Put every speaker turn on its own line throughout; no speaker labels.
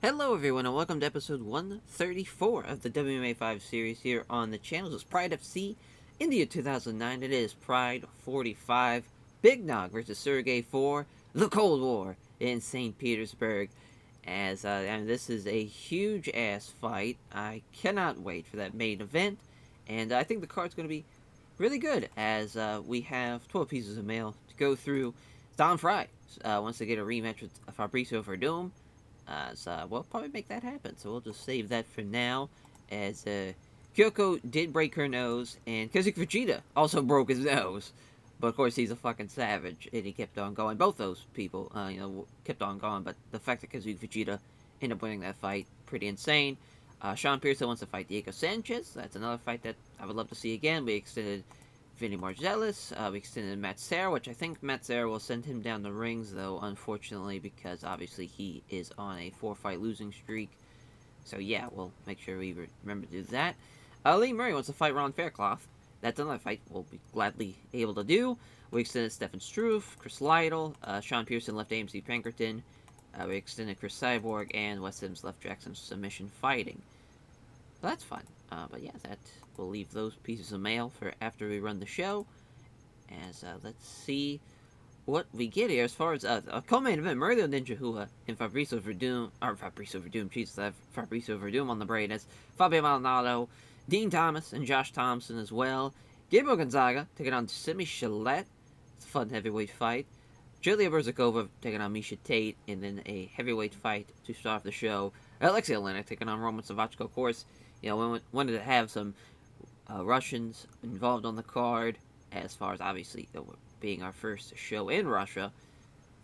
Hello everyone and welcome to episode 134 of the WMMA 5 series here on the channel. This is Pride FC in the year 2009. It is Pride 45, Big Nog versus Sergei for the Cold War in St. Petersburg. And this is a huge ass fight. I cannot wait for that main event, and I think the card's going to be really good as we have 12 pieces of mail to go through. Don Fry wants to get a rematch with Fabrizio Verdum. So we'll probably make that happen. So we'll just save that for now. As Kyoko did break her nose, and Kazuki Fujita also broke his nose. But of course, he's a fucking savage, and he kept on going. Both those people, kept on going. But the fact that Kazuki Fujita ended up winning that fight, pretty insane. Sean Pearson wants to fight Diego Sanchez. That's another fight that I would love to see again. We extended Vinny Margelis. We extended Matt Serra, which I think Matt Serra will send him down the rings, though, unfortunately, because obviously he is on a 4-fight losing streak. So yeah, we'll make sure we remember to do that. Lee Murray wants to fight Ron Faircloth. That's another fight we'll be gladly able to do. We extended Stefan Struve, Chris Lytle, Sean Pearson left AMC Pinkerton. We extended Chris Cyborg, and Wes Sims left Jackson Submission Fighting. So that's fun. But yeah, that we'll leave those pieces of mail for after we run the show. As let's see what we get here as far as a co-main event: Murilo Ninja and Fabrizio Verdum, Fabrizio Verdum on the brain as Fabio Maldonado, Dean Thomas, and Josh Thompson as well. Gabriel Gonzaga taking on Simi Chalette. It's a fun heavyweight fight. Julia Berzakova taking on Misha Tate, and then a heavyweight fight to start off the show. Alexey taking on Roman Savachko. Of course, we wanted to have some Russians involved on the card, as far as obviously being our first show in Russia.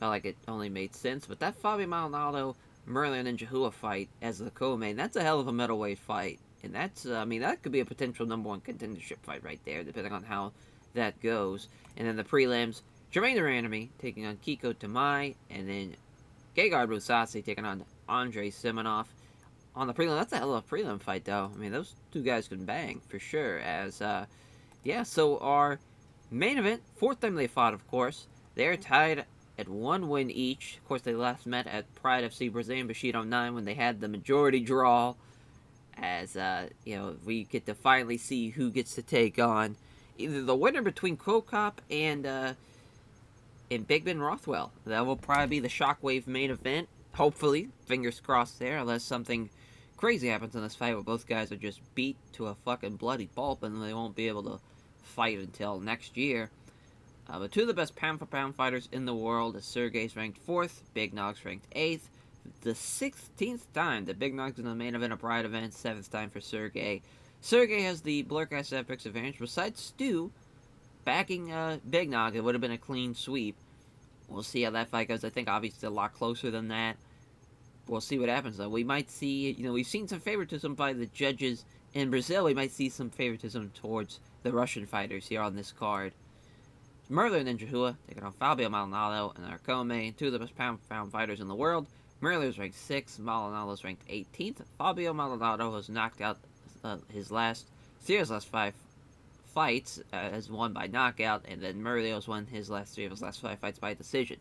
Felt like it only made sense, but that Fabio Maldonado Murilo Ninja fight as the co-main, that's a hell of a middleweight fight, and that's that could be a potential #1 contendership fight right there, depending on how that goes. And then the prelims: Jermaine Duranamy taking on Kiko Tamai, and then Gegard Mousasi taking on Andrei Simonov. On the prelim, that's a hell of a prelim fight, though. I mean, those two guys can bang, for sure. So our main event, fourth time they fought, of course. They're tied at 1 win each. Of course, they last met at Pride FC Brazilian Bushido 9 when they had the majority draw. We get to finally see who gets to take on either the winner between Kokop and Big Ben Rothwell. That will probably be the Shockwave main event. Hopefully, fingers crossed there, unless something crazy happens in this fight where both guys are just beat to a fucking bloody pulp and they won't be able to fight until next year. But two of the best pound-for-pound fighters in the world is Sergei's ranked 4th, Big Nog's ranked 8th. The 16th time that Big Nog's in the main event of Pride event, 7th time for Sergei. Sergei has the Blurcast Epics advantage, besides Stu backing Big Nog. It would have been a clean sweep. We'll see how that fight goes. I think obviously a lot closer than that. We'll see what happens, though. We might see, we've seen some favoritism by the judges in Brazil. We might see some favoritism towards the Russian fighters here on this card. Murilo Ninja taking on Fabio Maldonado and our co-main, two of the best pound-for-pound fighters in the world. Murilo's ranked 6th, Maldonado's ranked 18th. Fabio Maldonado has knocked out his last 5 fights, has won by knockout, and then Murilo's won his last 3 of his last 5 fights by decision.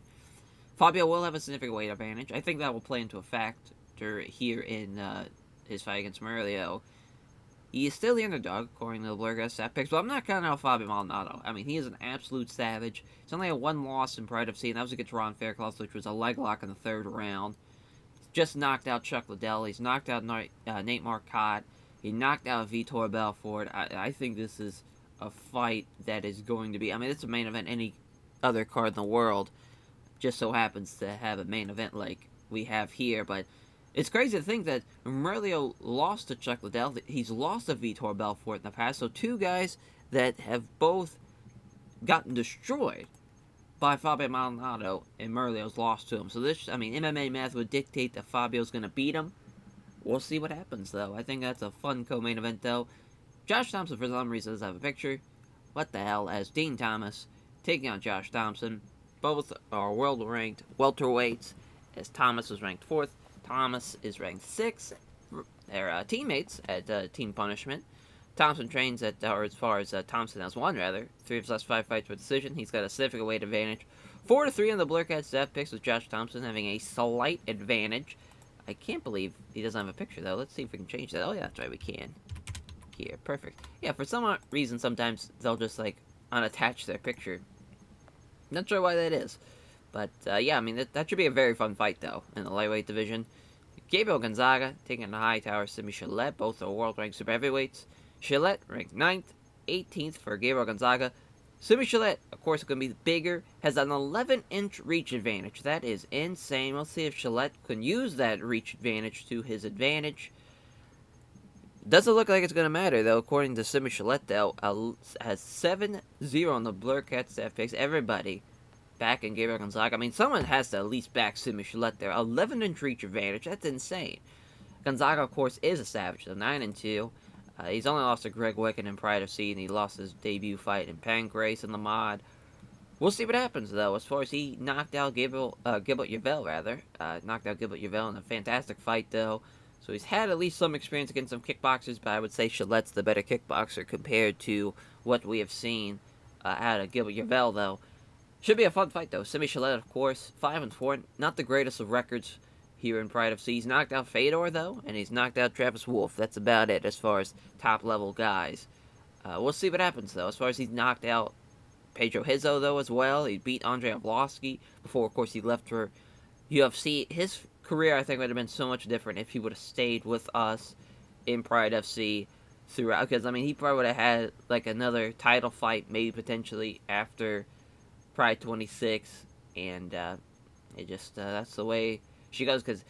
Fabio will have a significant weight advantage. I think that will play into a factor here in his fight against Murilo. He is still the underdog, according to the Blurcast stat picks, but I'm not counting out Fabio Maldonado. I mean, he is an absolute savage. He's only had 1 loss in Pride FC, and that was against Ron Faircloth, which was a leg lock in the 3rd round. He's just knocked out Chuck Liddell. He's knocked out Nate Marcotte. He knocked out Vitor Belfort. I think this is a fight that is going to be... I mean, it's a main event any other card in the world. Just so happens to have a main event like we have here, but it's crazy to think that Murilo lost to Chuck Liddell. He's lost to Vitor Belfort in the past, so two guys that have both gotten destroyed by Fabio Maldonado, and Murilo's lost to him. So this, MMA math would dictate that Fabio's going to beat him. We'll see what happens, though. I think that's a fun co-main event, though. Josh Thompson, for some reason, doesn't have a picture. What the hell, as Dean Thomas taking on Josh Thompson. Both are world-ranked welterweights, as Thomas is ranked 4th. Thomas is ranked 6th. They're teammates at Team Punishment. Thompson trains Thompson has won, 3 of his last 5 fights for decision. He's got a significant weight advantage. 4-3 on the Blurcast stat picks, with Josh Thompson having a slight advantage. I can't believe he doesn't have a picture, though. Let's see if we can change that. Oh, yeah, that's right, we can. Here, perfect. Yeah, for some reason, sometimes they'll just, like, unattach their picture. Not sure why that is. But, yeah, I mean, that should be a very fun fight, though, in the lightweight division. Gabriel Gonzaga taking the Hightower Simi Shillette. Both are world-ranked super heavyweights. Shillette ranked 9th, 18th for Gabriel Gonzaga. Simi Shillette, of course, is going to be bigger, has an 11-inch reach advantage. That is insane. We'll see if Shillette can use that reach advantage to his advantage. Doesn't look like it's going to matter, though, according to Simi Shillette, though. Has 7-0 on the Blur Cat staff picks. Everybody backing Gabriel Gonzaga. I mean, someone has to at least back Simi Shillette there. 11-inch reach advantage. That's insane. Gonzaga, of course, is a savage, though. 9-2. He's only lost to Greg Wicken in Pride FC, and he lost his debut fight in Pancrase in the mod. We'll see what happens, though, as far as he knocked out Gilbert Yvel, rather. Knocked out Gilbert Yvel in a fantastic fight, though. So he's had at least some experience against some kickboxers, but I would say Shillette's the better kickboxer compared to what we have seen out of Gilbert Yvel, though. Should be a fun fight, though. Simi Shillette, of course, 5-4. Not the greatest of records here in Pride FC. He's knocked out Fedor, though, and he's knocked out Travis Wolf. That's about it as far as top-level guys. We'll see what happens, though. As far as he's knocked out Pedro Hizzo, though, as well. He beat Andrei Arlovsky before, of course, he left for UFC. His career, I think, would have been so much different if he would have stayed with us in Pride FC throughout. Because, I mean, he probably would have had, like, another title fight, maybe potentially after Pride 26. And it just, that's the way she goes, because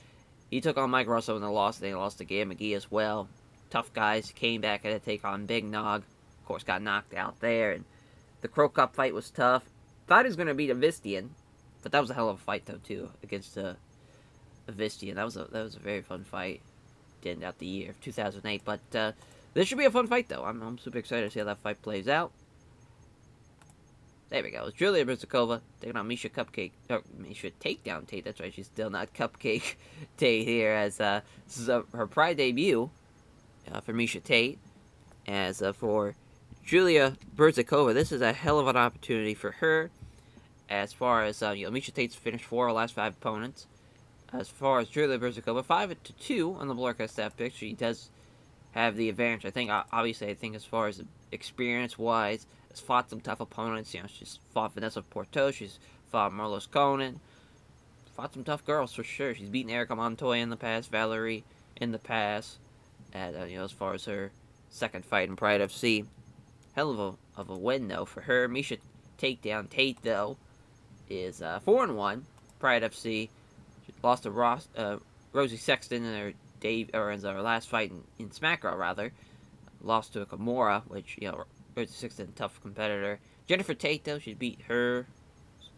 he took on Mike Russell in the loss, and they lost to Gabe McGee as well. Tough guys, came back, had to take on Big Nog. Of course, got knocked out there, and the Crow Cup fight was tough. Thought he was going to beat Avistian, but that was a hell of a fight, though, too, against Avistian. That was a very fun fight to end out the year of 2008, but this should be a fun fight, though. I'm super excited to see how that fight plays out. There we go. It's Julia Brzykova taking on Misha Takedown Tate. That's right, she's still not Cupcake Tate here, as this is her Pride debut for Misha Tate. As for Julia Brzykova, this is a hell of an opportunity for her. As far as Misha Tate's finished 4 of her last 5 opponents. As far as Julia Brzykova, 5-2 on the Blorka staff pick. She does have the advantage. I think, obviously, as far as experience-wise, has fought some tough opponents. She's fought Vanessa Porto. She's fought Marlos Conan. Fought some tough girls, for sure. She's beaten Erica Montoya in the past, Valerie in the past. And, as far as her second fight in Pride FC. Hell of a win, though, for her. Misha Takedown Tate, though, is 4-1. Pride FC. She lost to Rosie Sexton in her last fight in SmackDown, rather. Lost to Kimura, which, Rosie Sexton, tough competitor. Jennifer Tate, though, she beat her.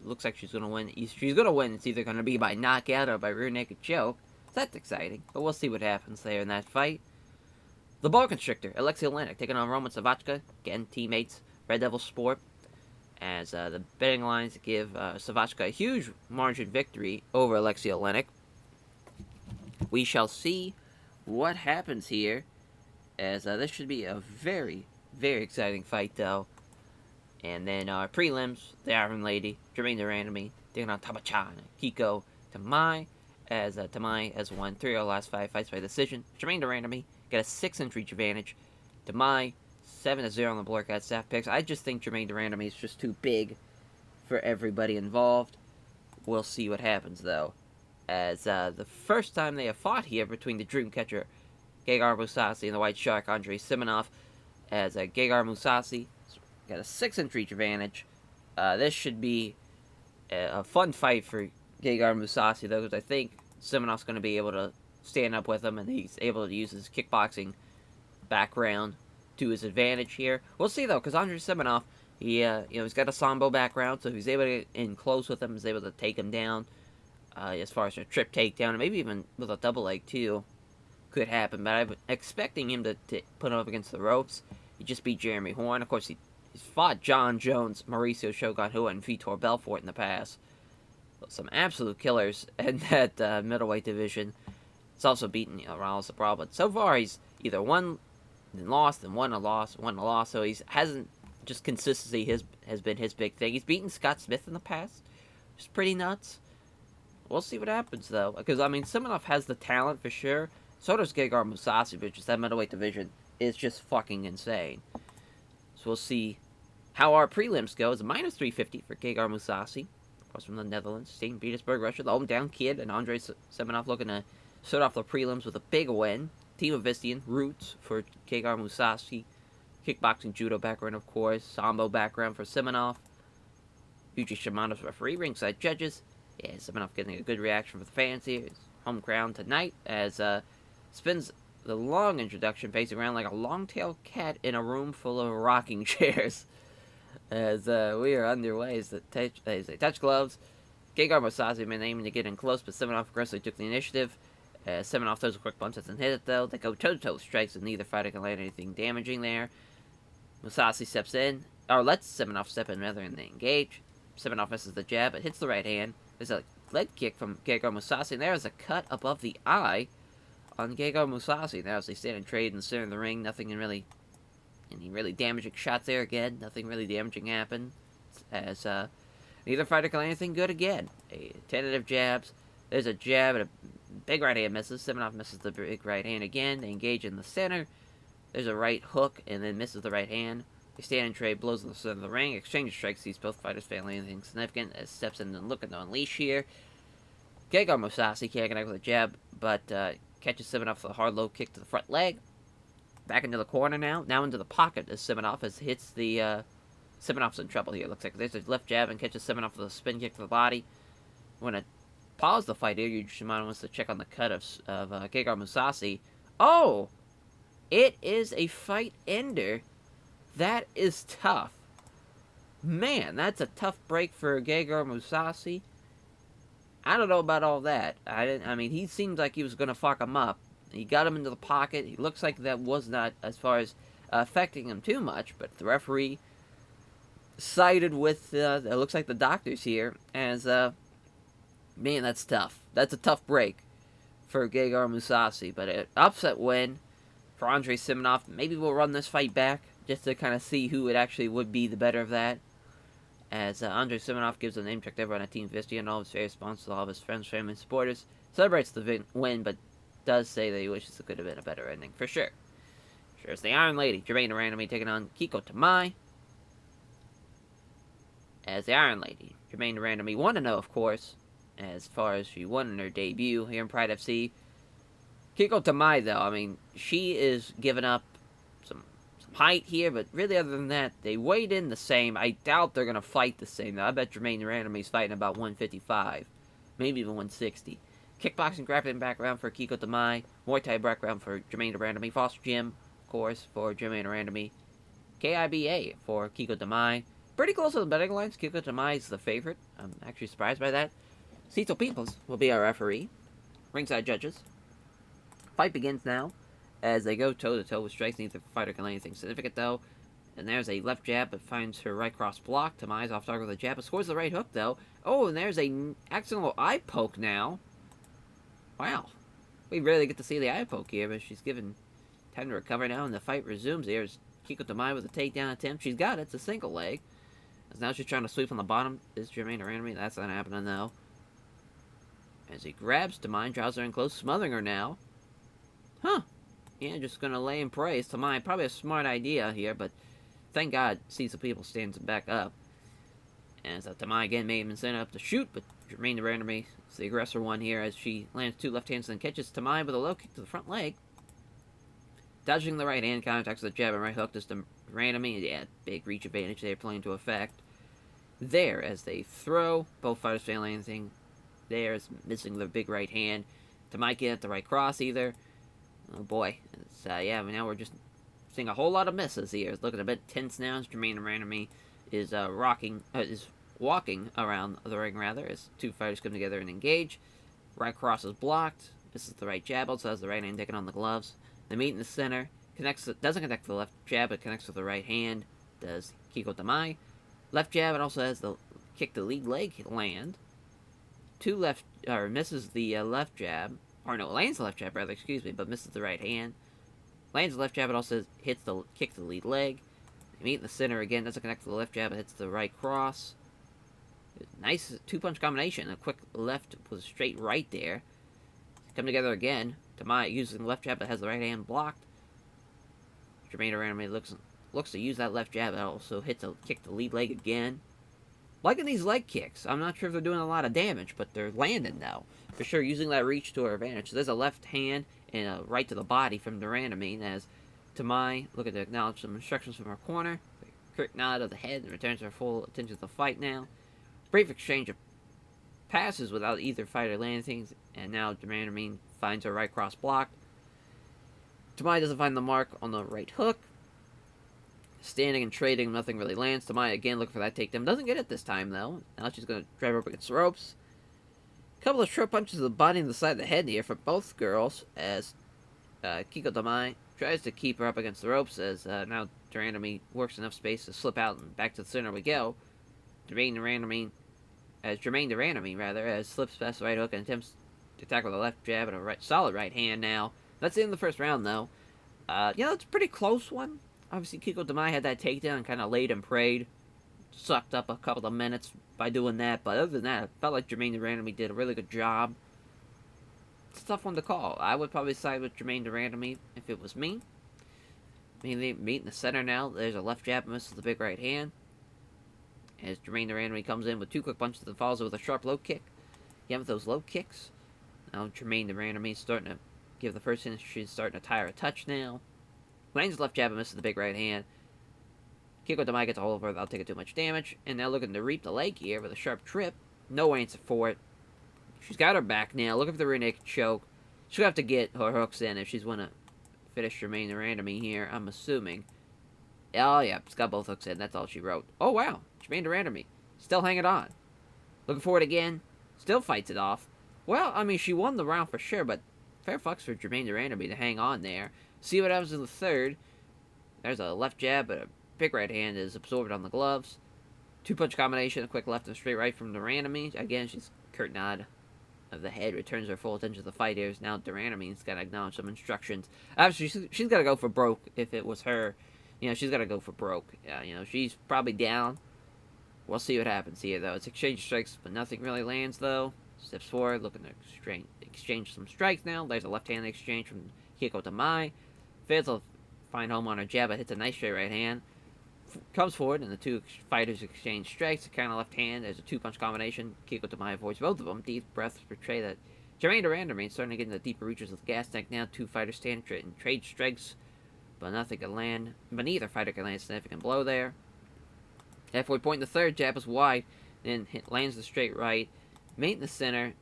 Looks like she's going to win. She's going to win. It's either going to be by knockout or by rear naked choke. So that's exciting. But we'll see what happens there in that fight. The Ball Constrictor, Alexey Olenek, taking on Roman Savachka. Again, teammates, Red Devil Sport. As the betting lines give Savachka a huge margin victory over Alexey Olenek. We shall see what happens here. As this should be a very, very exciting fight, though. And then our prelims, the Iron Lady, Jermaine Durandamy, taking on Tamachan, Kiko Tamai. As Tamai has won 3 of the last 5 fights by decision. Jermaine Durandamy got a 6-inch reach advantage. Tamai, 7-0 on the Blorkat staff picks. I just think Jermaine Durandamy is just too big for everybody involved. We'll see what happens, though. As the first time they have fought here between the Dreamcatcher, Gegard Mousasi, and the White Shark, Andrei Simonov. As Gegard Mousasi got a 6-inch reach advantage. This should be a fun fight for Gegard Mousasi, though, because I think Simonov's going to be able to stand up with him, and he's able to use his kickboxing background to his advantage here. We'll see, though, because Andrei Simonov, he's got a Sambo background, so if he's able to get in close with him, he's able to take him down as far as a trip takedown, and maybe even with a double leg, too, could happen. But I'm expecting him to put him up against the ropes. He just beat Jeremy Horn. Of course, he's fought John Jones, Mauricio Shogun Hua, and Vitor Belfort in the past. Some absolute killers in that middleweight division. It's also beaten Raul Sabral, but so far he's either won, then lost, then won a loss, so he hasn't, just consistency has been his big thing. He's beaten Scott Smith in the past, which is pretty nuts. We'll see what happens, though. Because, I mean, Simonov has the talent for sure. So does Gegard Mousasi, but just that middleweight division is just fucking insane. So we'll see how our prelims go. It's a minus 350 for Gegard Mousasi. Of course, from the Netherlands. St. Petersburg, Russia. The hometown kid. And Andrei Simonov looking to start off the prelims with a big win. Team of Vistian. Roots for Gegard Mousasi. Kickboxing, judo background, of course. Sambo background for Simonov. Yuji Shimano's referee. Ringside judges. Yeah, Simonov getting a good reaction from the fans here. His home crown tonight as spins the long introduction, pacing around like a long-tailed cat in a room full of rocking chairs. As we are underway as they touch gloves. Gegard Mousasi been aiming to get in close, but Simonov aggressively took the initiative. Simonov throws a quick punch, doesn't hit it though. They go toe-to-toe strikes, and neither fighter can land anything damaging there. Mousasi steps in, or lets Simonov step in rather than engage. Simonov misses the jab, but hits the right hand. There's a leg kick from Gegard Mousasi, and there is a cut above the eye on Gegard Mousasi. Now as they stand and trade in the center of the ring, nothing can really, any really damaging shots there again. Nothing really damaging happened, as neither fighter can land anything good again. Tentative jabs. There's a jab, and a big right hand misses. Simonov misses the big right hand again. They engage in the center. There's a right hook, and then misses the right hand. They stand and trade blows in the center of the ring. Exchange strikes sees both fighters fail anything significant as steps in and looking to unleash here. Gegard Mousasi can't connect with a jab, but catches Simonov for a hard low kick to the front leg. Back into the corner now. Now into the pocket as Simonov has hits the... Simonov's in trouble here. Looks like there's a left jab and catches Simonov with a spin kick to the body. When to pause the fight here, Yuji Shimano wants to check on the cut of Gegard Mousasi. Oh! It is a fight ender. That is tough. Man, that's a tough break for Gegard Mousasi. I don't know about all that. I mean, he seems like he was going to fuck him up. He got him into the pocket. He looks like that was not, as far as affecting him too much, but the referee sided with, it looks like the doctors here, as, man, that's tough. That's a tough break for Gegard Mousasi, but an upset win for Andrei Simonov. Maybe we'll run this fight back, just to kind of see who it actually would be the better of that. As Andrei Simonov gives a name check to everyone at Team Vistia and all of his various sponsors to all of his friends, family, and supporters. Celebrates the win, but does say that he wishes it could have been a better ending, for sure. Sure as the Iron Lady, Jermaine Durandamy taking on Kiko Tamai. As the Iron Lady, Jermaine Durandamy 1-0, of course, as far as she won in her debut here in Pride FC. Kiko Tamai, though, I mean, she is giving up some height here, but really other than that, they weighed in the same. I doubt they're going to fight the same, though. I bet Jermaine Durandamy's fighting about 155, maybe even 160. Kickboxing, grappling background for Kiko Tamai. Muay Thai background for Jermaine Durandamy. Foster Gym, of course, for Jermaine Durandamy. KIBA for Kiko Tamai. Pretty close to the betting lines. Kiko Tamai is the favorite. I'm actually surprised by that. Cecil Peoples will be our referee. Ringside judges. Fight begins now as they go toe-to-toe with strikes. Neither fighter can land anything significant, though. And there's a left jab, but finds her right cross block. Tamai's off target with a jab, but scores the right hook, though. Oh, and there's a accidental eye poke now. Wow. We rarely get to see the eye poke here, but she's given time to recover now, and the fight resumes. Here's Kiko Tamai with a takedown attempt. She's got it. It's a single leg. As now she's trying to sweep on the bottom. Is Jermaine Durandamy? That's not happening, though. As he grabs Tamai, draws her in close, smothering her now. Huh. Yeah, just gonna lay in praise. Tamai, probably a smart idea here, but thank God Cecil People stands back up. And so Tamai again may have been sent up to shoot, but Jermaine Durandamy is the aggressor one here as she lands two left hands and catches Tamai with a low kick to the front leg. Dodging the right hand, contacts the jab and right hook to Durandamy. Yeah, big reach advantage there playing to effect. There, as they throw, both fighters failing anything. There is missing the big right hand. Tamai can't hit the right cross either. Oh boy. It's, yeah, now we're just seeing a whole lot of misses here. It's looking a bit tense now as Jermaine Durandamy is walking around the ring, rather, as two fighters come together and engage. Right cross is blocked. Misses the right jab, also has the right hand taking on the gloves. They meet in the center. Doesn't connect to the left jab, but connects with the right hand. Does Kiko Tamai. Left jab, it also has the kick the lead leg land. Misses the left jab. Or no, lands the left jab, rather, excuse me, but misses the right hand. Lands the left jab, it also hits the kick to the lead leg. They meet in the center again, doesn't connect to the left jab, it hits the right cross. Nice two-punch combination. A quick left with a straight right there. Come together again. Tamai using the left jab but has the right hand blocked. Jermaine Durandamy looks to use that left jab and also hits a kick the lead leg again. Liking these leg kicks. I'm not sure if they're doing a lot of damage, but they're landing now. For sure, using that reach to her advantage. So there's a left hand and a right to the body from Durandamy as Tamai looking to acknowledge some instructions from her corner. Quick nod of the head and returns her full attention to the fight now. Brief exchange of passes without either fighter landing things, and now Durandamy finds her right cross blocked. Tamai doesn't find the mark on the right hook. Standing and trading, nothing really lands. Tamai again looking for that takedown. Doesn't get it this time, though. Now she's going to drive her up against the ropes. A couple of short punches to the body and the side of the head here for both girls as Kiko Tamai tries to keep her up against the ropes as now Durandamy works enough space to slip out and back to the center we go. Jermaine Durandamy, as slips past the right hook and attempts to tackle the left jab and a solid right hand now. That's the end of the first round, though. It's a pretty close one. Obviously, Kiko Tamai had that takedown and kind of laid and prayed. Sucked up a couple of minutes by doing that. But other than that, I felt like Jermaine Durandamy did a really good job. It's a tough one to call. I would probably side with Jermaine Durandamy if it was me. They meet in the center now. There's a left jab, misses the big right hand. As Jermaine Durandamy comes in with two quick punches that follows with a sharp low kick. Again with those low kicks. Now Jermaine Durandamy is starting to give the first hint. She's starting to tire a touch now. Lands left jab and misses the big right hand. Kiko Tamai gets a hold of her without taking too much damage. And now looking to reap the leg here with a sharp trip. No answer for it. She's got her back now. Looking for the rear naked choke. She'll have to get her hooks in if she's going to finish Jermaine Durandamy here, I'm assuming. Oh, yeah. She's got both hooks in. That's all she wrote. Oh, wow. Jermaine Durandamy. Still hanging on. Looking for it again. Still fights it off. Well, I mean, she won the round for sure, but fair fucks for Jermaine Durandamy to hang on there. See what happens in the third. There's a left jab, but a big right hand is absorbed on the gloves. Two-punch combination, a quick left and straight right from Durandamy. Again, she's curt nod of the head, returns her full attention to the fight here. Now Durandamy's got to acknowledge some instructions. Obviously, she's got to go for broke if it was her. She's got to go for broke. She's probably down. We'll see what happens here, though. It's exchange strikes, but nothing really lands, though. Steps forward, looking to exchange some strikes now. There's a left-hand exchange from Kiko Tamai. Fails to find home on her jab, but hits a nice straight right hand. Comes forward, and the two fighters exchange strikes. A counter left hand. There's a two-punch combination. Kiko Tamai avoids both of them. Deep breaths portray that Jermaine Durandamy is starting to get into the deeper reaches of the gas tank now. Two fighters stand and trade strikes, but nothing can land. But neither fighter can land a significant blow there. Halfway point in the third, jab is wide, then lands the straight right. Mate in the center.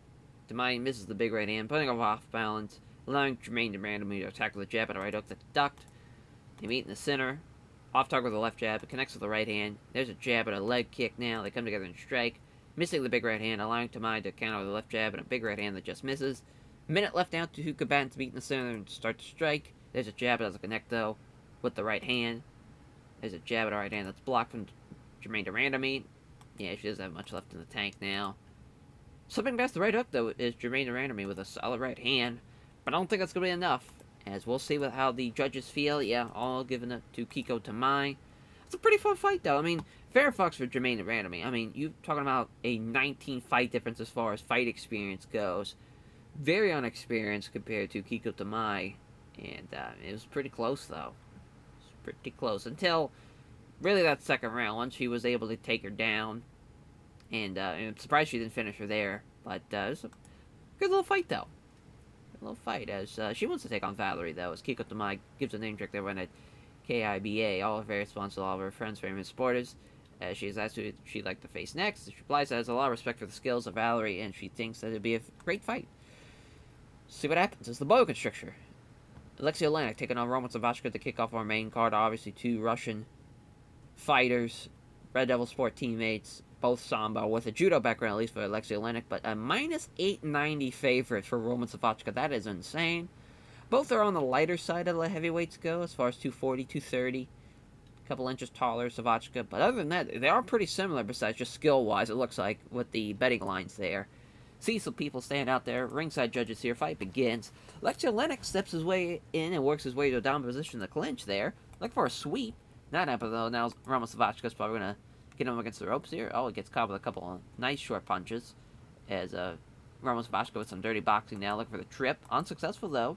Tamai misses the big right hand, putting him off balance, allowing Jermaine Durandamy to tackle the jab and a right hook that's ducked. They meet in the center. Off target with a left jab. It connects with the right hand. There's a jab and a leg kick now. They come together and strike. Missing the big right hand, allowing Tamai to counter with a left jab and a big right hand that just misses. Minute left now. Two combatants meet in the center and start to strike. There's a jab that doesn't connect, though, with the right hand. There's a jab and a right hand that's blocked from Jermaine Durandamy. Yeah, she doesn't have much left in the tank now. Slipping past the right hook, though, is Jermaine Durandamy with a solid right hand. But I don't think that's going to be enough. As we'll see how the judges feel. Yeah, all giving it to Kiko Tamai. It's a pretty fun fight, though. I mean, fair fucks for Jermaine Durandamy. I mean, you're talking about a 19-fight difference as far as fight experience goes. Very unexperienced compared to Kiko Tamai. And it was pretty close, though. It was pretty close. Until, really, that second round. Once she was able to take her down. And I'm surprised she didn't finish her there. But it was a good little fight, though. Little fight as she wants to take on Valerie, though, as Kiko Tamai gives a name check there when at KIBA. All very responsive to all of her friends, famous supporters. As she is asked who she'd like to face next, she replies that has a lot of respect for the skills of Valerie, and she thinks that it'd be a great fight. See what happens. It's the Boa Constrictor. Alexey taking on Roman Savachka to kick off our main card. Obviously, two Russian fighters, Red Devil Sport teammates. Both Sambo, with a judo background at least for Alexey but a minus 890 favorite for Roman Savachka. That is insane. Both are on the lighter side of the heavyweights go, as far as 240, 230. A couple inches taller, Savachka. But other than that, they are pretty similar, besides just skill-wise, it looks like, with the betting lines there. See some people stand out there. Ringside judges here. Fight begins. Alexey steps his way in and works his way to a down position in the clinch there. Looking for a sweep. Not happen, though. Now Roman Savachka's probably going to Get him against the ropes here. Oh, he gets caught with a couple of nice short punches. As Ramos Vasco with some dirty boxing now. Looking for the trip. Unsuccessful, though.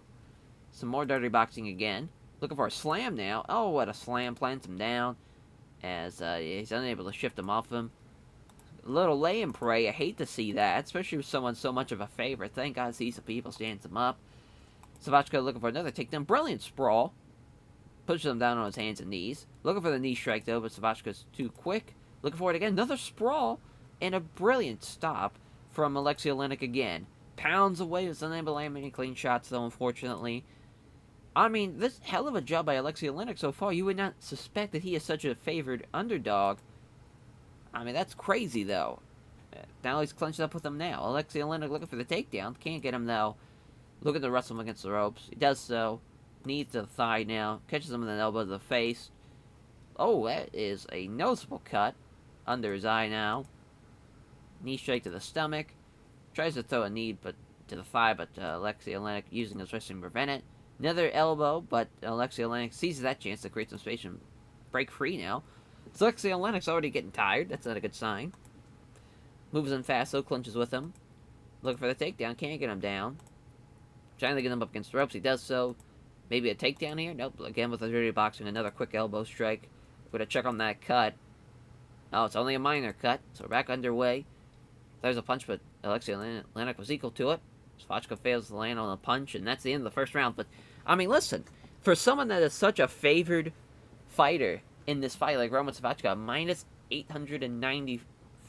Some more dirty boxing again. Looking for a slam now. Oh, what a slam. Plants him down. As he's unable to shift him off him. A little lay and pray. I hate to see that, especially with someone so much of a favorite. Thank God Cecil People stands him up. Savachka looking for another takedown. Brilliant sprawl. Pushes him down on his hands and knees. Looking for the knee strike, though, but Savachka's too quick. Looking for it again. Another sprawl. And a brilliant stop from Alexey Oleinik again. Pounds away. Was unable to land any clean shots, though, unfortunately. I mean, this hell of a job by Alexey Oleinik so far. You would not suspect that he is such a favored underdog. I mean, that's crazy, though. Now he's clenched up with him now. Alexey Oleinik looking for the takedown. Can't get him, though. Looking to wrestle him against the ropes. He does so. Knees to the thigh now. Catches him with an elbow to the face. Oh, that is a noticeable cut. Under his eye now. Knee straight to the stomach. Tries to throw a knee to the thigh, but Alexey Oleinik using his wrestling to prevent it. Another elbow, but Alexey Oleinik seizes that chance to create some space and break free now. So Alexey Oleinik's already getting tired. That's not a good sign. Moves in fast, though. Clinches with him. Looking for the takedown. Can't get him down. Trying to get him up against the ropes. He does so. Maybe a takedown here? Nope. Again with the dirty boxing. Another quick elbow strike. We're going to check on that cut. Oh, it's only a minor cut. So we're back underway. There's a punch, but Alexey Oleinik was equal to it. Savachka fails to land on a punch, and that's the end of the first round. But, I mean, listen. For someone that is such a favored fighter in this fight, like Roman Savachka, minus 890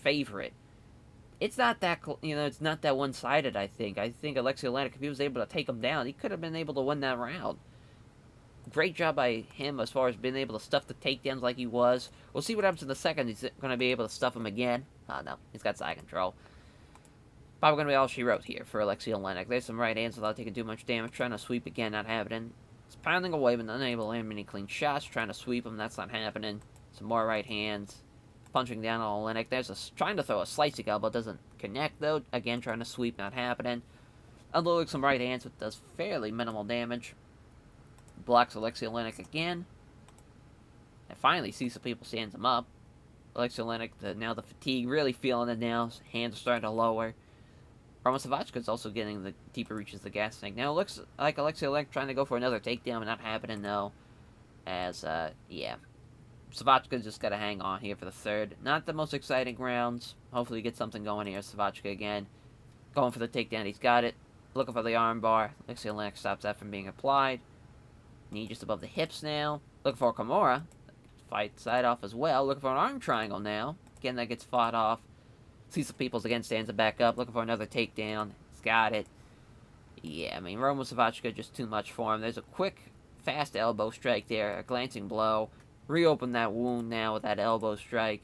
favorite, it's not that, it's not that one-sided, I think. I think Alexey Oleinik, if he was able to take him down, he could have been able to win that round. Great job by him as far as being able to stuff the takedowns like he was. We'll see what happens in the second. He's going to be able to stuff him again. Oh, no. He's got side control. Probably going to be all she wrote here for Alexey Oleinik. There's some right hands without taking too much damage. Trying to sweep again, not happening. He's pounding away, but unable to land many clean shots. Trying to sweep him, that's not happening. Some more right hands. Punching down on Oleinik. There's trying to throw a slicing elbow. Doesn't connect, though. Again, trying to sweep, not happening. Unloading some right hands, but does fairly minimal damage. Blocks Alexey Oleinik again. And finally, Cecil People stands him up. Alexey Oleinik, now the fatigue, really feeling it now. His hands are starting to lower. Roman Savachka is also getting the deeper reaches of the gas tank. Now it looks like Alexey Oleinik trying to go for another takedown, but not happening, though. As, yeah. Savachka's just got to hang on here for the third. Not the most exciting rounds. Hopefully get something going here. Savachka again. Going for the takedown. He's got it. Looking for the arm bar. Alexey Oleinik stops that from being applied. Knee just above the hips now. Looking for a Kimura. Fight side off as well. Looking for an arm triangle now. Again, that gets fought off. Cecil Peoples again stands it back up. Looking for another takedown. He's got it. Yeah, I mean, Roman Savachka just too much for him. There's a quick, fast elbow strike there. A glancing blow. Reopen that wound now with that elbow strike.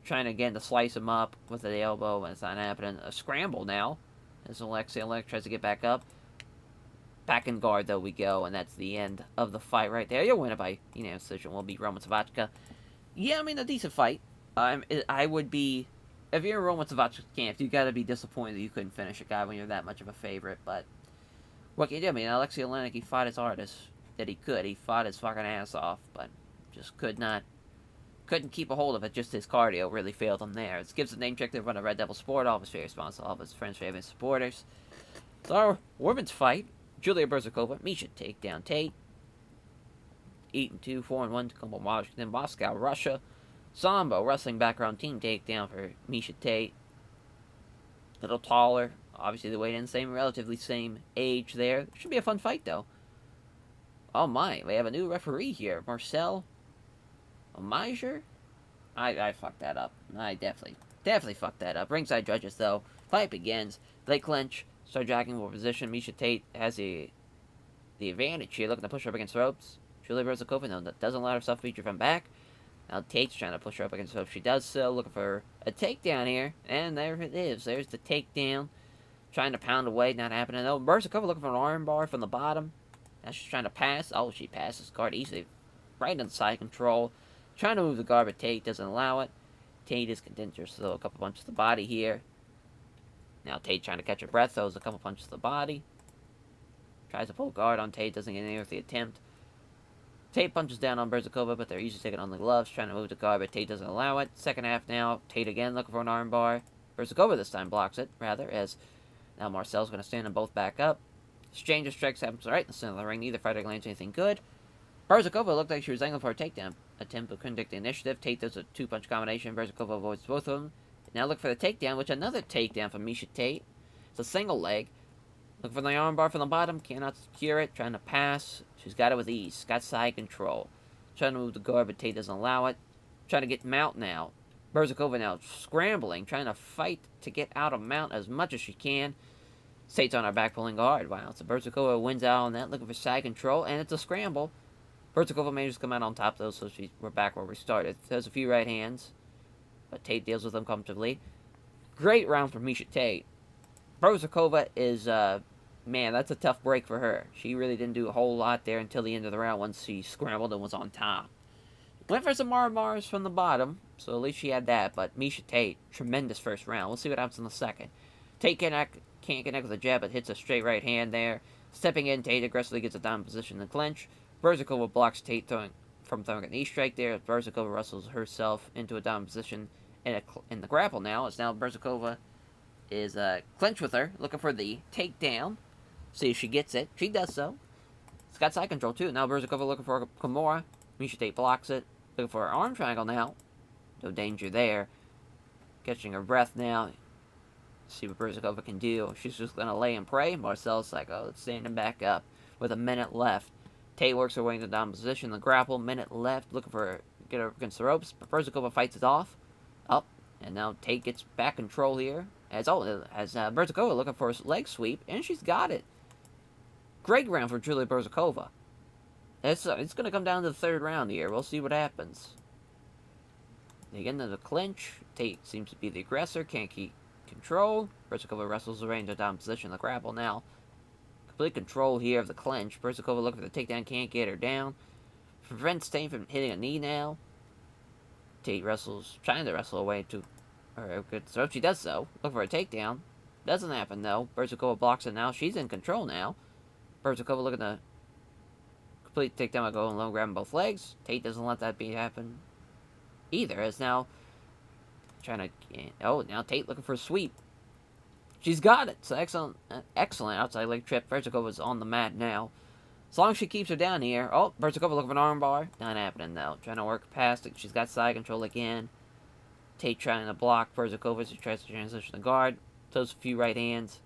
Trying again to slice him up with the elbow, and it's not happening. A scramble now. As Alexey Oleinik tries to get back up. Back in guard, though, we go, and that's the end of the fight right there. You'll win it by decision. Will beat Roman Savachka. Yeah, I mean, a decent fight. I would be... If you're in Roman Savachka's camp, you got to be disappointed that you couldn't finish a guy when you're that much of a favorite, but... What can you do? I mean, Alexey Oleinik, he fought as hard as that he could. He fought his fucking ass off, but just couldn't keep a hold of it. Just his cardio really failed him there. This gives the name check to run a Red Devil Sport. All of his favorite sponsors, all of his friends, favorite supporters. So our women's fight, Julia Berzakova, Misha takedown Tate. 8-2, 4-1, Tacoma, Washington, Moscow, Russia. Sambo, wrestling background team takedown for Misha Tate. A little taller. Obviously, the weight in relatively same age there. Should be a fun fight, though. Oh my, we have a new referee here. Marcel Omijer? I fucked that up. I definitely fucked that up. Ringside judges, though. Fight begins. They clinch. Start jogging for position. Misha Tate has the advantage here. Looking to push her up against ropes. Julia Berzakova, no, that doesn't allow herself to feature from back. Now Tate's trying to push her up against ropes. She does so. Looking for a takedown here. And there it is. There's the takedown. Trying to pound away. Not happening, though. Berzakova looking for an arm bar from the bottom. Now she's trying to pass. Oh, she passes guard easily. Right inside control. Trying to move the guard, but Tate doesn't allow it. Tate is contentious, so a couple punches to the body here. Now Tate trying to catch her breath, throws a couple punches to the body. Tries to pull guard on Tate, doesn't get anywhere with the attempt. Tate punches down on Berzikova, but they're usually taking on the gloves, trying to move the guard, but Tate doesn't allow it. Second half now, Tate again looking for an armbar. Berzikova this time blocks it, rather, as now Marcel's going to stand them both back up. Exchange of strikes happens right in the center of the ring. Neither fighter lands anything good. Berzikova looked like she was angling for a takedown attempt, but couldn't take the initiative. Tate does a two-punch combination. Berzikova avoids both of them. Now look for the takedown, which another takedown from Miesha Tate. It's a single leg. Looking for the armbar from the bottom. Cannot secure it. Trying to pass. She's got it with ease. Got side control. Trying to move the guard, but Tate doesn't allow it. Trying to get mount now. Berzikova now scrambling. Trying to fight to get out of mount as much as she can. Tate's on her back pulling guard. Wow. So Berzikova wins out on that. Looking for side control. And it's a scramble. Berzikova manages to come out on top, though, so we're back where we started. There's a few right hands, but Tate deals with them comfortably. Great round for Miesha Tate. Berzikova is, man, that's a tough break for her. She really didn't do a whole lot there until the end of the round once she scrambled and was on top. Went for some armbars from the bottom, so at least she had that, but Miesha Tate, tremendous first round. We'll see what happens in the second. Tate can't connect with a jab, but hits a straight right hand there. Stepping in, Tate aggressively gets a down position in the clinch. Berzikova blocks Tate from throwing a knee strike there. Berzikova wrestles herself into a down position in the grapple now. As now Berzikova is clinched with her, looking for the takedown. See if she gets it. She does so. It's got side control too. Now Berzikova looking for a Kimura. Miesha Tate blocks it. Looking for her arm triangle now. No danger there. Catching her breath now. See what Berzikova can do. She's just going to lay and pray. Marcel's like, oh, it's standing back up with a minute left. Tate works her way into the down position. The grapple, minute left, looking for get her against the ropes. But Berzikova fights it off. Up. And now Tate gets back control here. As Berzikova looking for a leg sweep. And she's got it. Great round for Julia Berzikova. It's going to come down to the third round here. We'll see what happens. They get into the clinch. Tate seems to be the aggressor. Can't keep control. Berzikova wrestles her into the down position. The grapple now. Complete control here of the clinch. Berzikova looking for the takedown. Can't get her down. Prevents Tate from hitting a knee now. Tate trying to wrestle away to her good throat. She does so. Look for a takedown. Doesn't happen though. Berzikova blocks it now. She's in control now. Berzikova looking to complete takedown by going low, grabbing both legs. Tate doesn't let that happen either. As now trying to now Tate looking for a sweep. She's got it. So excellent outside leg trip. Berzikova's on the mat now. As long as she keeps her down here. Oh, Berzikova looking for an armbar. Not happening though. Trying to work past it. She's got side control again. Tate trying to block Berzikova. She tries to transition the guard. Throws a few right hands.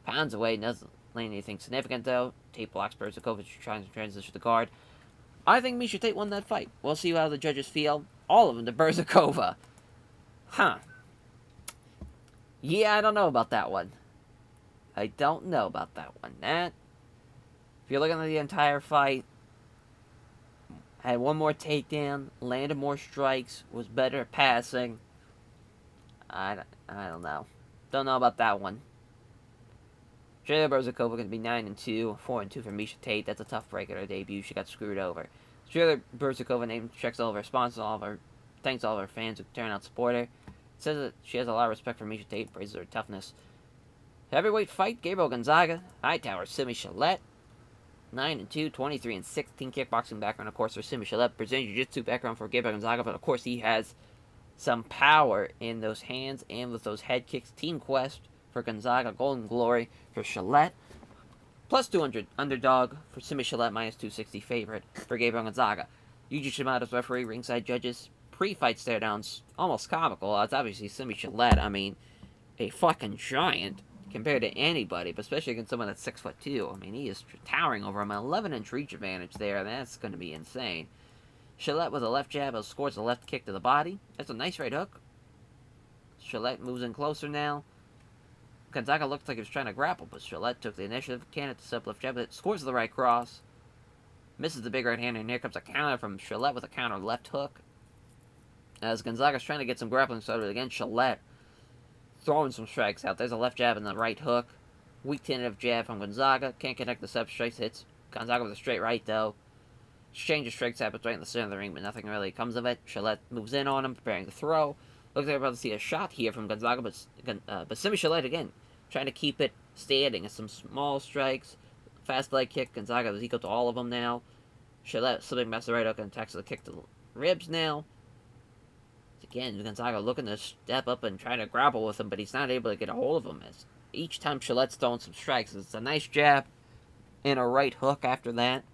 Pounds away. Doesn't land anything significant though. Tate blocks Berzikova. She tries to transition the guard. I think Miesha Tate won that fight. We'll see how the judges feel. All of them to Berzikova. Huh. Yeah, I don't know about that one. I don't know about that one. If you're looking at the entire fight, had one more takedown, landed more strikes, was better at passing. I don't know. Don't know about that one. Julia Berzikova going to be 9-2, 4-2 for Miesha Tate. That's a tough break at her debut. She got screwed over. Julia Berzikova checks all of her sponsors, thanks all of her fans who turn out to support her. Says that she has a lot of respect for Miesha Tate, praises her toughness. Heavyweight fight, Gabriel Gonzaga, Hightower, Simi Chalette. 9-2, 23-16 kickboxing background, of course, for Simi Chalette. Brazilian Jiu-Jitsu background for Gabriel Gonzaga, but of course he has some power in those hands and with those head kicks. Team Quest for Gonzaga, Golden Glory for Chalette. Plus 200 underdog for Simi Chalette, minus 260 favorite for Gabriel Gonzaga. Yuji Shimada's referee, ringside judges. Pre-fight stare-downs, almost comical. It's obviously Simi Chalette. I mean, a fucking giant compared to anybody, but especially against someone that's 6'2". I mean, he is towering over him. An 11-inch reach advantage there. That's going to be insane. Chalette with a left jab scores a left kick to the body. That's a nice right hook. Chalette moves in closer now. Gonzaga looked like he was trying to grapple, but Chalette took the initiative. Can at the sub left jab, but scores the right cross. Misses the big right hand, and here comes a counter from Chalette with a counter left hook. As Gonzaga's trying to get some grappling started again, Chalette throwing some strikes out. There's a left jab and the right hook. Weak tentative jab from Gonzaga. Can't connect the sub strikes. Hits Gonzaga with a straight right, though. Exchange of strikes happens right in the center of the ring, but nothing really comes of it. Chalette moves in on him, preparing to throw. Looks like we're about to see a shot here from Gonzaga, but Simi Chalette again, trying to keep it standing. It's some small strikes. Fast leg kick. Gonzaga is equal to all of them now. Gillette slipping past the right hook and attacks the kick to the ribs now. Again, Gonzaga looking to step up and try to grapple with him, but he's not able to get a hold of him. As each time Gillette's throwing some strikes, it's a nice jab and a right hook after that.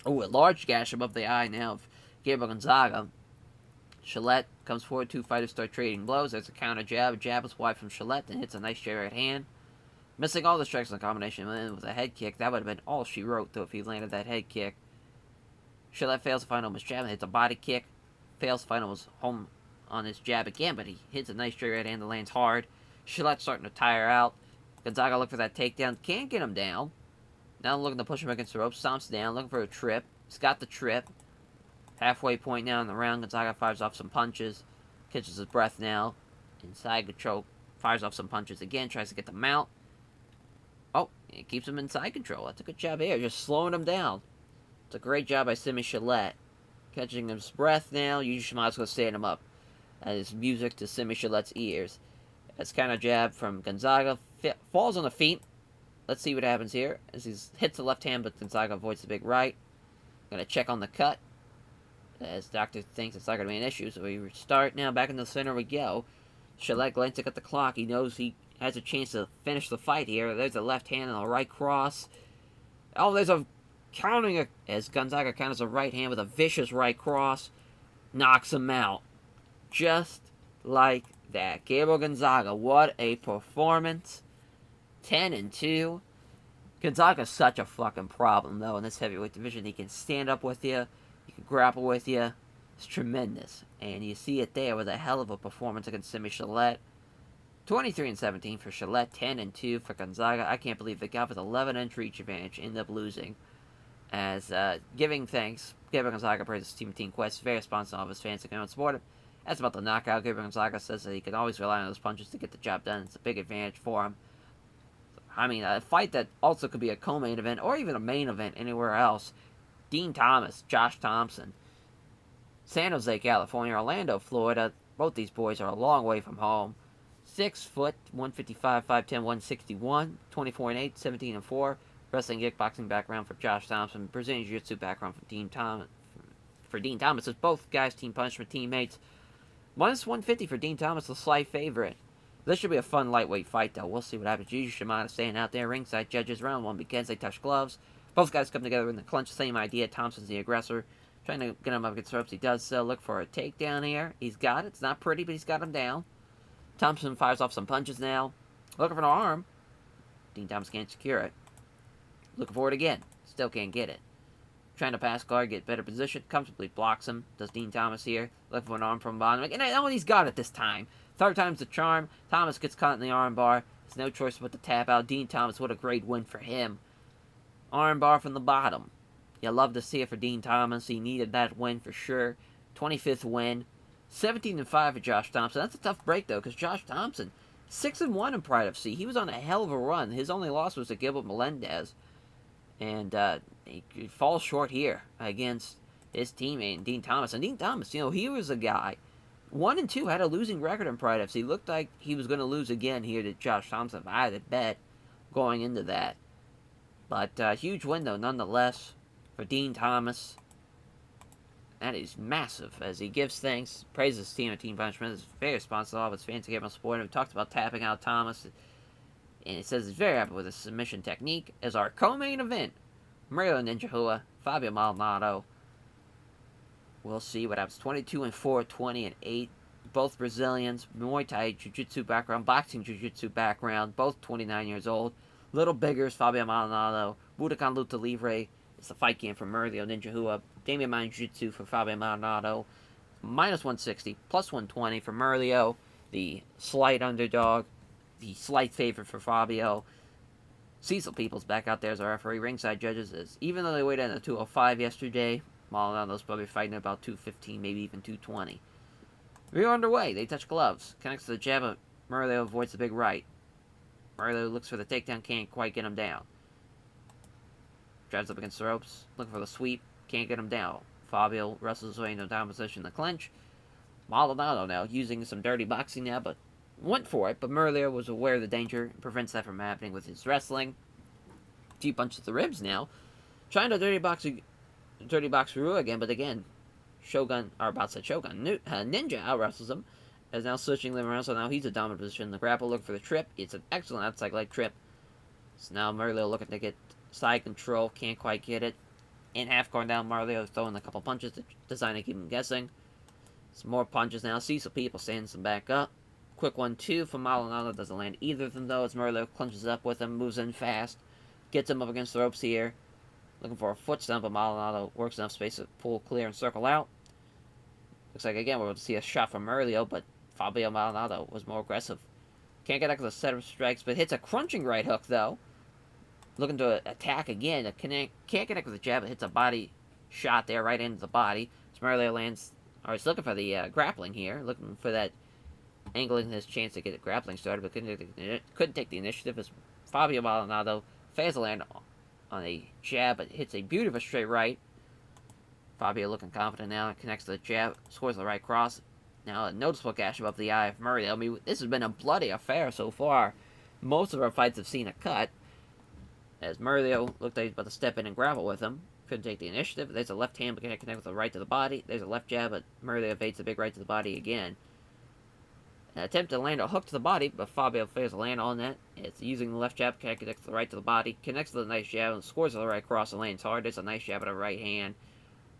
Oh, a large gash above the eye now of Gabriel Gonzaga. Gillette comes forward, two fighters start trading blows. There's a counter jab. A jab is wide from Gillette, then hits a nice straight right hand. Missing all the strikes in the combination with a head kick. That would have been all she wrote, though, if he landed that head kick. Gillette fails to find home his jab and hits a body kick. Fails to find home his home on his jab again, but he hits a nice straight right hand that lands hard. Gillette's starting to tire out. Gonzaga look for that takedown. Can't get him down. Now looking to push him against the ropes. Stomps down, looking for a trip. He's got the trip. Halfway point now in the round. Gonzaga fires off some punches. Catches his breath now. Inside control. Fires off some punches again. Tries to get the mount. Oh, it keeps him inside control. That's a good job here. Just slowing him down. It's a great job by Simi Gillette. Catching his breath now. Yuji Shima's going to stand him up. That is music to Simi Gillette's ears. That's kind of jab from Gonzaga. Falls on the feet. Let's see what happens here. As he hits the left hand, but Gonzaga avoids the big right. Going to check on the cut. As Doctor thinks it's not going to be an issue. So we restart now. Back in the center we go. Gillette glancing at the clock. He knows he has a chance to finish the fight here. There's a left hand and a right cross. Oh, there's a counting as Gonzaga counters a right hand with a vicious right cross. Knocks him out. Just like that. Gabriel Gonzaga, what a performance. 10-2. Gonzaga's such a fucking problem, though, in this heavyweight division. He can stand up with you. He can grapple with you. It's tremendous. And you see it there with a hell of a performance against Simi Gillette. 23-17 for Gillette, 10-2 for Gonzaga. I can't believe the guy with 11-inch reach advantage ended up losing. As giving thanks, Gabriel Gonzaga praises Team Quest, very responsive of his fans to come and support him. That's about the knockout. Gabriel Gonzaga says that he can always rely on those punches to get the job done. It's a big advantage for him. I mean, a fight that also could be a co-main event or even a main event anywhere else. Dean Thomas, Josh Thompson, San Jose, California, Orlando, Florida. Both these boys are a long way from home. 6 foot, 155, 5'10", 161, 24-8, 17-4. Wrestling, kickboxing background for Josh Thompson. Brazilian Jiu-Jitsu background for Dean Thomas. For Dean Thomas, as both guys team punishment teammates. Minus 150 for Dean Thomas, the slight favorite. This should be a fun lightweight fight, though. We'll see what happens. Yuji Shimada staying out there ringside. Judges round one begins. They touch gloves. Both guys come together in the clinch. Same idea. Thompson's the aggressor. Trying to get him up against the ropes. He does so. Look for a takedown here. He's got it. It's not pretty, but he's got him down. Thompson fires off some punches now. Looking for an arm. Dean Thomas can't secure it. Looking for it again. Still can't get it. Trying to pass guard, get better position. Comfortably blocks him. Does Dean Thomas here. Looking for an arm from bottom. And he's got it this time. Third time's the charm. Thomas gets caught in the arm bar. There's no choice but to tap out. Dean Thomas, what a great win for him. Arm bar from the bottom. You love to see it for Dean Thomas. He needed that win for sure. 25th win. 17-5 for Josh Thompson. That's a tough break, though, because Josh Thompson, 6-1 in Pride FC. He was on a hell of a run. His only loss was to Gilbert Melendez. And he falls short here against his teammate, Dean Thomas. And Dean Thomas, he was a guy. 1-2, had a losing record in Pride FC. Looked like he was going to lose again here to Josh Thompson. I had a bet going into that. But huge win, though, nonetheless, for Dean Thomas. That is massive, as he gives thanks, praises his team and Team Punishment. Is very responsive to all of his fans to get him support. We talked about tapping out Thomas. And it says he's very happy with his submission technique. As our co-main event, Murilo Ninja Hua, Fabio Maldonado. We'll see what happens. 22-4, 20-8. Both Brazilians, Muay Thai Jiu-Jitsu background, boxing Jiu-Jitsu background. Both 29 years old. Little bigger is Fabio Maldonado. Budokan Luta Livre is the fight game for Murilo Ninja Hua. Damian Mind Jiu-Jitsu for Fabio Maldonado. Minus 160, plus 120 for Murilo. The slight underdog. The slight favorite for Fabio. Cecil Peoples back out there as our referee. Ringside judges is, even though they weighed in at 205 yesterday, Maldonado's probably fighting at about 215, maybe even 220. We're underway. They touch gloves. Connects to the jab, but Murillo avoids the big right. Murillo looks for the takedown, can't quite get him down. Drives up against the ropes, looking for the sweep, can't get him down. Fabio wrestles his way into down position in the clinch. Maldonado now using some dirty boxing now, but went for it, but Murillo was aware of the danger and prevents that from happening with his wrestling. A few punches to the ribs now. Trying to dirty box Dirty Box Ryu again, but again, Shogun, or about to say Shogun, Ninja out wrestles him. Is now switching them around, so now he's a dominant position in the grapple. Looking for the trip. It's an excellent outside leg trip. So now Mario looking to get side control. Can't quite get it. In half guard down, Mario throwing a couple punches designed to keep him guessing. Some more punches now. See some people standing some back up. Quick 1-2 from Maldonado. Doesn't land either of them though, as Mario clinches up with him, moves in fast. Gets him up against the ropes here. Looking for a foot stomp, but Maldonado works enough space to pull clear and circle out. Looks like again we're going to see a shot from Mario, but Fabio Maldonado was more aggressive. Can't get out of the set of strikes, but hits a crunching right hook though. Looking to attack again. Can't connect with the jab, but hits a body shot there right into the body. So Mario lands, or he's looking for the grappling here. Looking for that, angling his chance to get the grappling started, but couldn't take the initiative as Fabio Maldonado fails to land on a jab, but hits a beautiful straight right. Fabio looking confident now, connects to the jab, scores the right cross. Now a noticeable gash above the eye of Mario. I mean, this has been a bloody affair so far. Most of our fights have seen a cut. As Mario looked like he's about to step in and grapple with him. Couldn't take the initiative. There's a left hand, but can't connect with the right to the body. There's a left jab, but Mario evades the big right to the body again. An attempt to land a hook to the body, but Fabio fails to land on that. It's using the left jab, can't connect to the right to the body. Connects to the nice jab and scores with the right cross and lands hard. There's a nice jab at the right hand.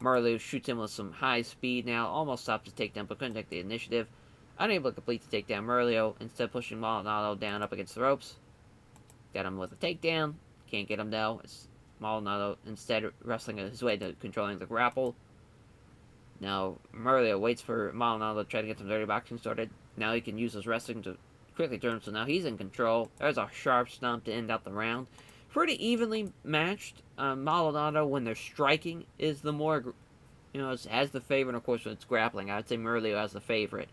Mario shoots him with some high speed now. Almost stops the takedown, but couldn't take the initiative. Unable to complete the takedown, Mario instead pushing Maldonado down up against the ropes. Got him with a takedown. Can't get him though. It's Maldonado instead wrestling his way to controlling the grapple. Now Mario waits for Maldonado to try to get some dirty boxing started. Now he can use his wrestling to quickly turn him, so now he's in control. There's a sharp stomp to end out the round. Pretty evenly matched. Maldonado, when they're striking, is the more, has the favorite. Of course, when it's grappling, I would say Mario has the favorite.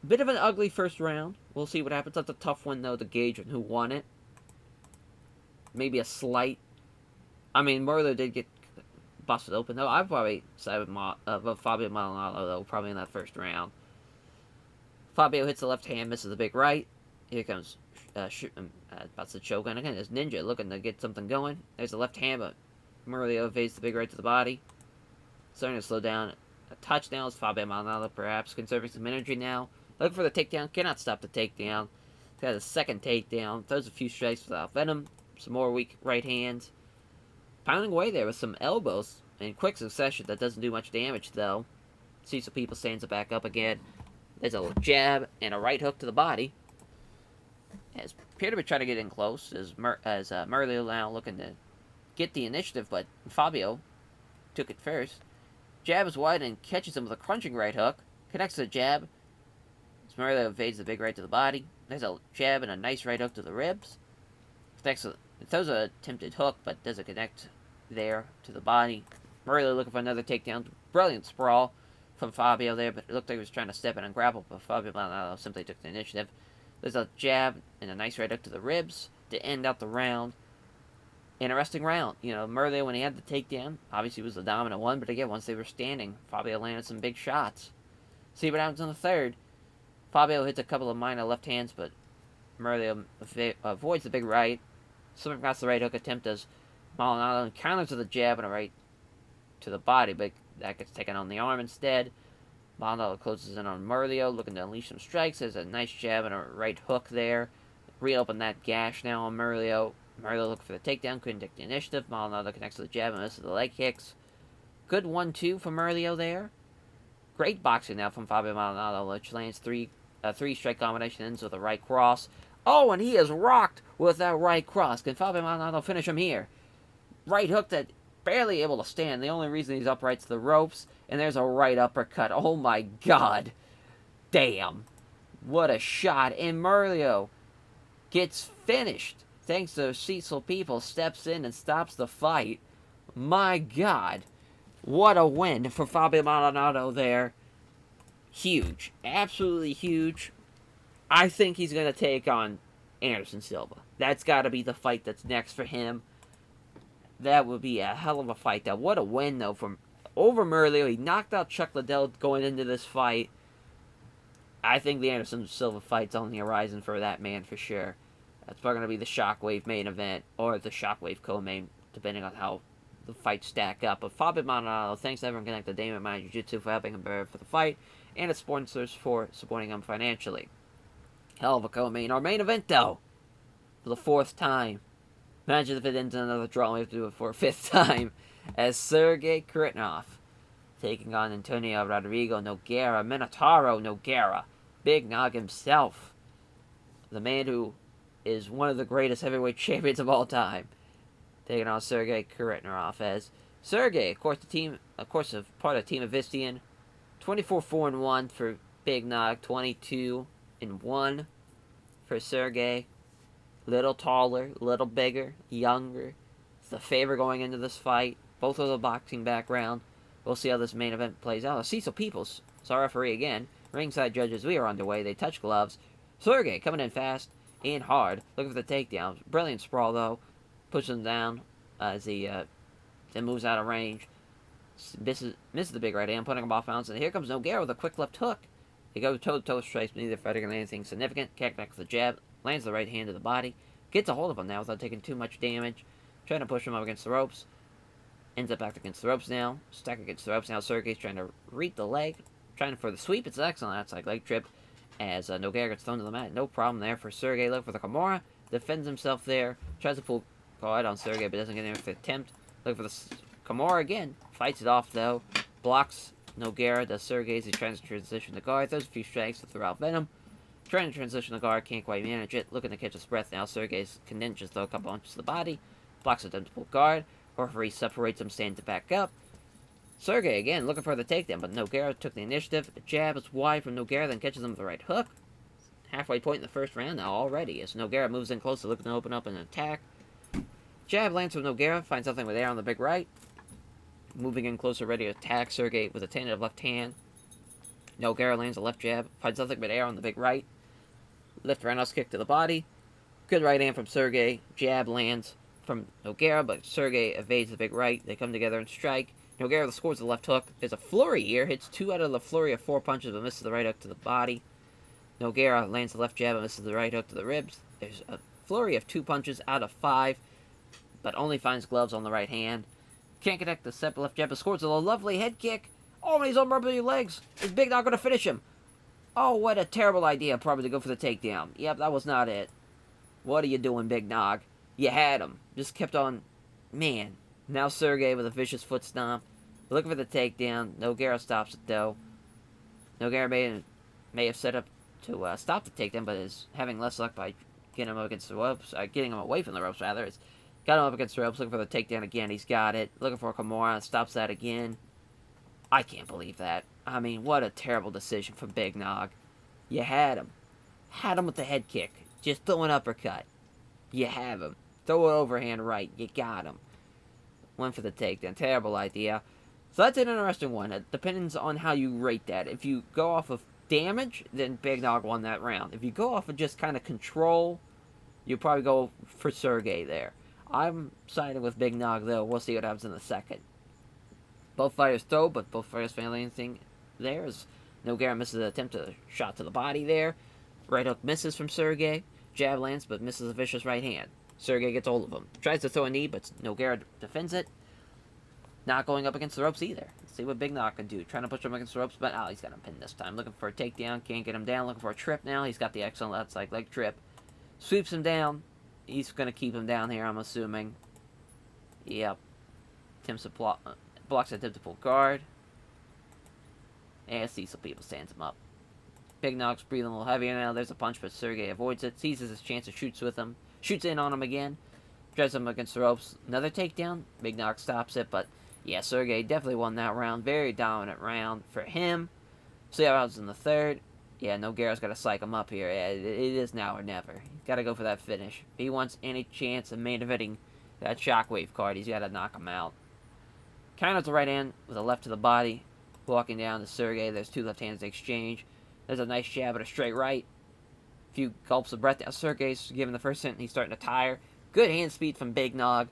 Bit of an ugly first round. We'll see what happens. That's a tough one, though, to gauge on who won it. Maybe a slight. I mean, Mario did get busted open, though. I'd probably side with Fabio Maldonado, though, probably in that first round. Fabio hits the left hand, misses the big right. Here comes about the Shogun again. There's Ninja looking to get something going. There's the left hand, but Mario evades the big right to the body. Starting to slow down a touchdown. Fabio Maldonado perhaps conserving some energy now. Looking for the takedown. Cannot stop the takedown. Got a second takedown. Throws a few strikes without venom. Some more weak right hands. Pounding away there with some elbows in quick succession. That doesn't do much damage though. See some people stands back up again. There's a jab and a right hook to the body. As appear to be trying to get in close, as Mario now looking to get the initiative, but Fabio took it first. Jab is wide and catches him with a crunching right hook. Connects to the jab. As Mario evades the big right to the body. There's a jab and a nice right hook to the ribs. It throws an attempted hook, but doesn't connect there to the body. Mario looking for another takedown. Brilliant sprawl from Fabio there, but it looked like he was trying to step in and grapple, but Fabio Maldonado simply took the initiative. There's a jab and a nice right hook to the ribs to end out the round. Interesting round. Mario, when he had the takedown, obviously was the dominant one, but again, once they were standing, Fabio landed some big shots. See what happens in the third. Fabio hits a couple of minor left hands, but Mario avoids the big right. Slipping past the right hook attempt as Maldonado counters with a jab and a right to the body, but that gets taken on the arm instead. Maldonado closes in on Mario, looking to unleash some strikes. There's a nice jab and a right hook there. Reopen that gash now on Mario. Mario looking for the takedown, couldn't take the initiative. Maldonado connects to the jab and misses the leg kicks. Good 1-2 from Mario there. Great boxing now from Fabio Maldonado, which lands three strike combination ends with a right cross. Oh, and he is rocked with that right cross. Can Fabio Maldonado finish him here? Right hook that barely able to stand. The only reason he's upright's the ropes. And there's a right uppercut. Oh my god. Damn. What a shot. And Mario gets finished. Thanks to Cecil People steps in and stops the fight. My god. What a win for Fabio Maldonado there. Huge. Absolutely huge. I think he's going to take on Anderson Silva. That's got to be the fight that's next for him. That would be a hell of a fight, though. What a win, though, from over Mario. He knocked out Chuck Liddell going into this fight. I think the Anderson Silva fight's on the horizon for that man for sure. That's probably going to be the Shockwave main event, or the Shockwave co-main, depending on how the fight stack up. But Fabio Maldonado thanks everyone connected to WMMA Jiu-Jitsu for helping him prepare for the fight, and its sponsors for supporting him financially. Hell of a co-main. Our main event, though, for the 4th time. Imagine if it ends in another draw, we have to do it for a 5th time, as Sergei Kharitonov taking on Antonio Rodrigo Nogueira, Minotauro Nogueira, Big Nog himself, the man who is one of the greatest heavyweight champions of all time, taking on Sergei Kharitonov. As Sergei, of course, part of Team Avistian, 24-4-1 for Big Nog, 22-1 for Sergei. Little taller, little bigger, younger. It's the favorite going into this fight. Both with a boxing background. We'll see how this main event plays out. Cecil Peoples is our referee again. Ringside judges, we are underway. They touch gloves. Sergei coming in fast and hard. Looking for the takedown. Brilliant sprawl, though. Pushes him down as he then moves out of range. Misses the big right hand, putting him off balance. And here comes Nogueira with a quick left hook. He goes toe-to-toe strikes, but neither fighter can land anything significant. Kick back with the jab. Lands the right hand to the body. Gets a hold of him now without taking too much damage. Trying to push him up against the ropes. Ends up back against the ropes now. Stuck against the ropes now. Sergei's trying to reap the leg. Trying for the sweep. It's excellent outside leg trip. As Nogueira gets thrown to the mat. No problem there for Sergei. Looking for the Kimura. Defends himself there. Tries to pull guard on Sergei, but doesn't get any attempt. Looking for the Kimura again. Fights it off though. Blocks Nogueira. Does Sergei as he tries to transition the guard. Throws a few strikes to throw out venom. Trying to transition the guard, can't quite manage it. Looking to catch his breath now. Sergei's condenses though a couple inches to the body. Blocks a pull guard. Referee separates him, stands to back up. Sergei again looking for the takedown, but Nogueira took the initiative. A jab is wide from Nogueira, then catches him with the right hook. Halfway point in the first round now already, as Nogueira moves in closer, looking to open up an attack. Jab lands from Nogueira, finds something with air on the big right. Moving in closer, ready to attack Sergei with a tentative left hand. Nogueira lands a left jab, finds nothing but air on the big right. Left roundhouse kick to the body. Good right hand from Sergei. Jab lands from Nogueira, but Sergei evades the big right. They come together and strike. Nogueira scores the left hook. There's a flurry here. Hits 2 out of the flurry of 4 punches, but misses the right hook to the body. Nogueira lands the left jab and misses the right hook to the ribs. There's a flurry of 2 punches out of 5, but only finds gloves on the right hand. Can't connect the separate left jab, but scores a lovely head kick. Oh, and he's on rubbery legs. Is Big Nog going to finish him? Oh, what a terrible idea, probably to go for the takedown. Yep, that was not it. What are you doing, Big Nog? You had him. Just kept on. Man. Now Sergei with a vicious foot stomp. Looking for the takedown. Nogueira stops it, though. Nogueira may have set up to stop the takedown, but is having less luck by getting him up against the ropes. Getting him away from the ropes, rather. It's got him up against the ropes. Looking for the takedown again. He's got it. Looking for a Kimura. Stops that again. I can't believe that. I mean, what a terrible decision from Big Nog. You had him. Had him with the head kick. Just throw an uppercut. You have him. Throw an overhand right. You got him. Went for the takedown. Terrible idea. So that's an interesting one. It depends on how you rate that. If you go off of damage, then Big Nog won that round. If you go off of just kind of control, you probably go for Sergei there. I'm siding with Big Nog, though. We'll see what happens in a second. Both fighters throw, but both fighters fail anything there. As Nogueira misses an attempt to shot to the body there. Right hook misses from Sergei. Jab lands, but misses a vicious right hand. Sergei gets hold of him. Tries to throw a knee, but Nogueira defends it. Not going up against the ropes either. Let's see what Big Nog can do. Trying to push him against the ropes, but he's got him pinned this time. Looking for a takedown. Can't get him down. Looking for a trip now. He's got the excellent outside leg trip. Sweeps him down. He's going to keep him down here, I'm assuming. Yep. Attempts to blocks a attempt to pull guard. And Cecil Peoples stands him up. Big Nog's breathing a little heavier now. There's a punch, but Sergei avoids it. Seizes his chance and shoots with him. Shoots in on him again. Drives him against the ropes. Another takedown. Big Nog stops it, but yeah, Sergei definitely won that round. Very dominant round for him. See how it was in the third. Yeah, Nogueira's got to psych him up here. Yeah, it is now or never. He's got to go for that finish. If he wants any chance of main eventing that shockwave card, he's got to knock him out. Counter with the right hand with a left to the body. Walking down to Sergei. There's 2 left hands to exchange. There's a nice jab at a straight right. A few gulps of breath. Now Sergei's giving the first hint. He's starting to tire. Good hand speed from Big Nog.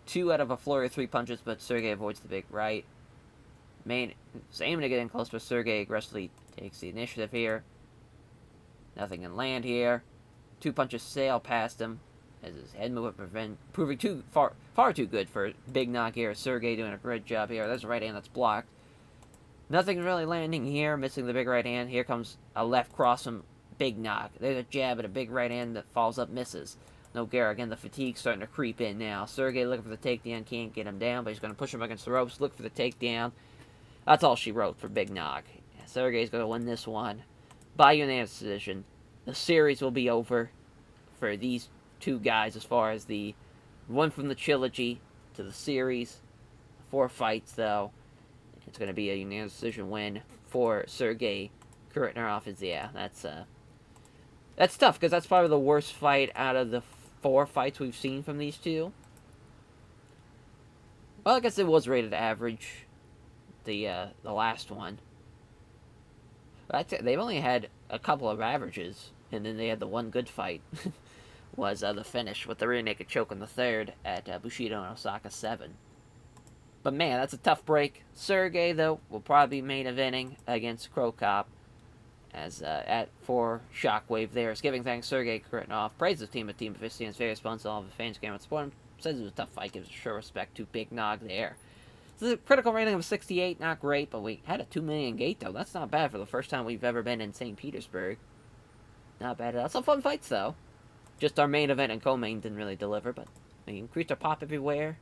2 out of a flurry of 3 punches, but Sergei avoids the big right. Is aiming to get in close, but Sergei aggressively takes the initiative here. Nothing can land here. 2 punches sail past him. as his head movement proving far too good for Big Nog here. Sergei doing a great job here. There's a right hand that's blocked. Nothing really landing here, missing the big right hand. Here comes a left cross from Big Nog. There's a jab and a big right hand that falls up, misses. Nogueira, again, the fatigue's starting to creep in now. Sergei looking for the takedown, can't get him down, but he's going to push him against the ropes, look for the takedown. That's all she wrote for Big Nog. Sergei's going to win this one by unanimous decision. The series will be over for these two guys as far as the one from the trilogy to the series. 4 fights, though. It's going to be a unanimous decision win for Sergei Kuratnerov. That's tough, because that's probably the worst fight out of the 4 fights we've seen from these two. Well, I guess it was rated average, the last one. They've only had a couple of averages, and then they had the one good fight. Was the finish with the rear naked choke in the third at Bushido and Osaka 7. But man, that's a tough break. Sergei, though, will probably be main eventing against Crow Cop. As for Shockwave there is giving thanks Sergei Kuratnerov, praises the team of Team Vista and various responsible all of the fans came out to support him. Says it was a tough fight, gives sure respect to Big Nog there. So the critical rating of 68, not great, but we had a 2 million gate though. That's not bad for the first time we've ever been in St. Petersburg. Not bad at all. Some fun fights though. Just our main event and co-main didn't really deliver, but we increased our pop everywhere.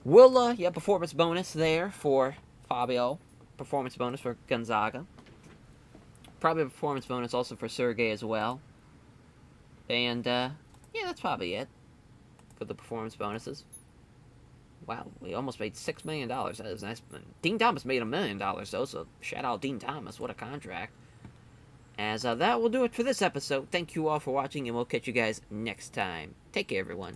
We'll, performance bonus there for Fabio. Performance bonus for Gonzaga. Probably a performance bonus also for Sergei as well. And, that's probably it for the performance bonuses. Wow, we almost made $6 million. That was nice. Dean Thomas made $1 million, though, so shout out Dean Thomas. What a contract. As that will do it for this episode. Thank you all for watching, and we'll catch you guys next time. Take care, everyone.